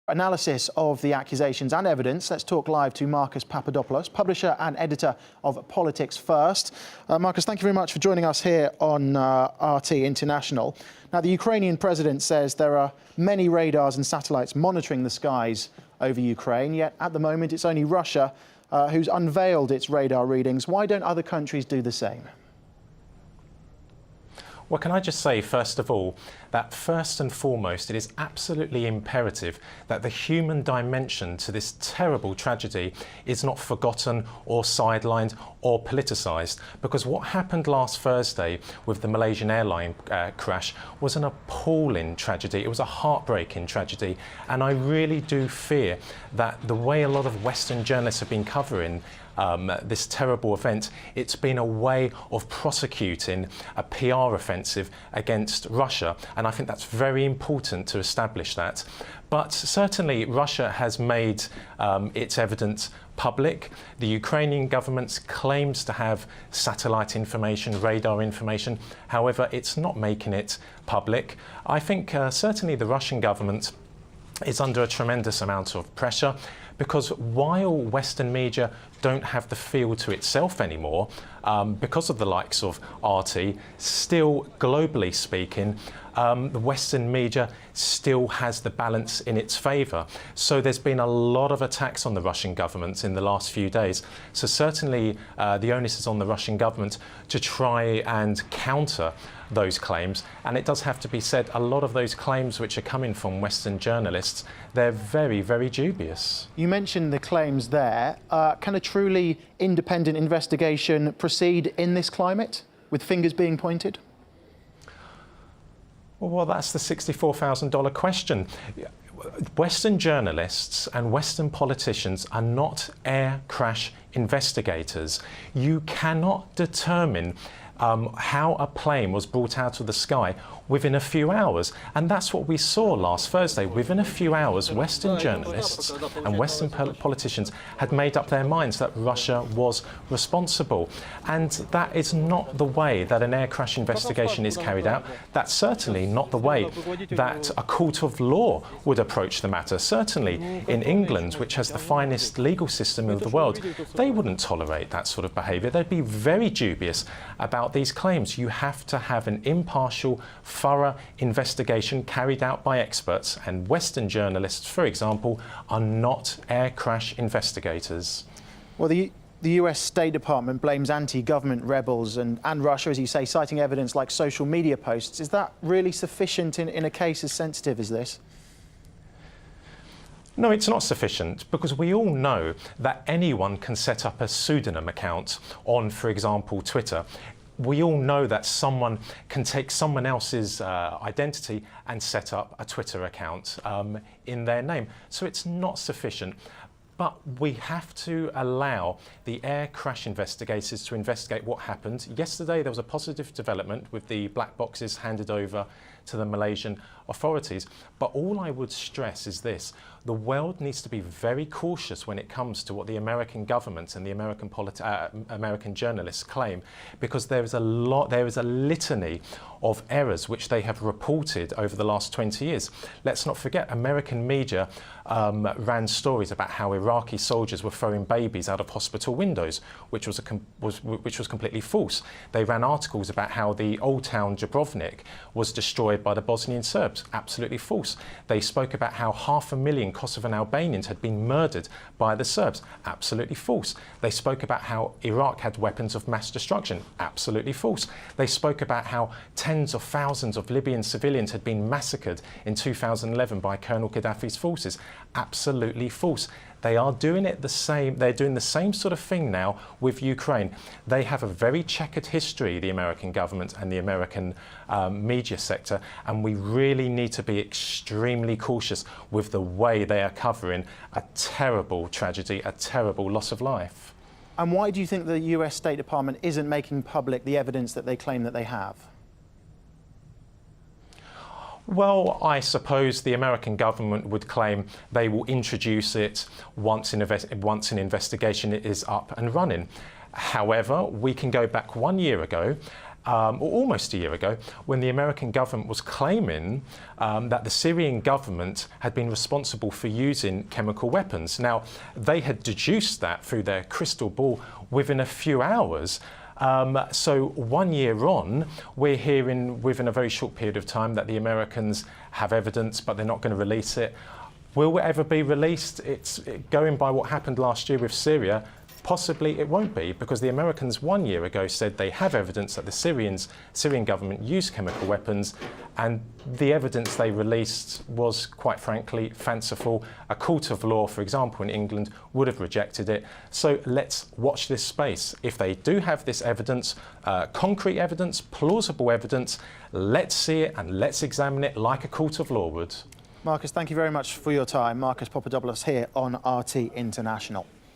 Analysis of the accusations and evidence. Let's talk live to Marcus Papadopoulos, publisher and editor of Politics First. Marcus, thank you very much for joining us here on RT International. Now, the Ukrainian president says there are many radars and satellites monitoring the skies over Ukraine, yet at the moment it's only Russia who's unveiled its radar readings. Why don't other countries do the same? Well, can I just say, first of all, that first and foremost, it is absolutely imperative that the human dimension to this terrible tragedy is not forgotten or sidelined or politicised. Because what happened last Thursday with the Malaysian airline crash was an appalling tragedy. It was a heartbreaking tragedy. And I really do fear that the way a lot of Western journalists have been covering this terrible event, it's been a way of prosecuting a PR offensive against Russia. And I think that's very important to establish that. But certainly Russia has made its evidence public. The Ukrainian government claims to have satellite information, radar information. However, it's not making it public. I think certainly the Russian government is under a tremendous amount of pressure, because while Western media don't have the field to itself anymore, because of the likes of RT, still globally speaking, the Western media still has the balance in its favour. So there's been a lot of attacks on the Russian government in the last few days. So certainly the onus is on the Russian government to try and counter those claims. And it does have to be said, a lot of those claims which are coming from Western journalists, they're very, very dubious. You mentioned the claims there. Can a truly independent investigation proceed in this climate, with fingers being pointed? Well, that's the $64,000 question. Western journalists and Western politicians are not air crash investigators. You cannot determine how a plane was brought out of the sky within a few hours. And that's what we saw last Thursday. Within a few hours, Western journalists and Western politicians had made up their minds that Russia was responsible. And that is not the way that an air crash investigation is carried out. That's certainly not the way that a court of law would approach the matter. Certainly in England, which has the finest legal system in the world, they wouldn't tolerate that sort of behaviour. They'd be very dubious about these claims. You have to have an impartial, thorough investigation carried out by experts, and Western journalists, for example, are not air crash investigators. Well, the US State Department blames anti-government rebels and Russia, as you say, citing evidence like social media posts. Is that really sufficient in a case as sensitive as this? No, it's not sufficient, because we all know that anyone can set up a pseudonym account on, for example, Twitter. We all know that someone can take someone else's identity and set up a Twitter account in their name. So it's not sufficient. But we have to allow the air crash investigators to investigate what happened. Yesterday, there was a positive development with the black boxes handed over to the Malaysian authorities. But all I would stress is this: the world needs to be very cautious when it comes to what the American government and the American journalists claim, because there is a litany of errors which they have reported over the last 20 years. Let's not forget, American media ran stories about how Iraqi soldiers were throwing babies out of hospital windows, which was completely false. They ran articles about how the old town Dubrovnik was destroyed by the Bosnian Serbs. Absolutely false. They spoke about how 500,000 Kosovan Albanians had been murdered by the Serbs. Absolutely false. They spoke about how Iraq had weapons of mass destruction. Absolutely false. They spoke about how tens of thousands of Libyan civilians had been massacred in 2011 by Colonel Gaddafi's forces. Absolutely false. They are doing it the same. They're doing the same sort of thing now with Ukraine. They have a very checkered history, the American government and the American media sector, and we really need to be extremely cautious with the way they are covering a terrible tragedy, a terrible loss of life. And why do you think the US State Department isn't making public the evidence that they claim that they have? Well, I suppose the American government would claim they will introduce it once an investigation is up and running. However, we can go back 1 year ago or almost a year ago, when the American government was claiming that the Syrian government had been responsible for using chemical weapons. Now, they had deduced that through their crystal ball within a few hours. So 1 year on, we're hearing within a very short period of time that the Americans have evidence, but they're not going to release it. Will it ever be released? It's going by what happened last year with Syria. Possibly it won't be, because the Americans 1 year ago said they have evidence that the Syrian government used chemical weapons, and the evidence they released was, quite frankly, fanciful. A court of law, for example, in England would have rejected it. So let's watch this space. If they do have this evidence, concrete evidence, plausible evidence, let's see it and let's examine it like a court of law would. Marcus, thank you very much for your time. Marcus Papadopoulos here on RT International.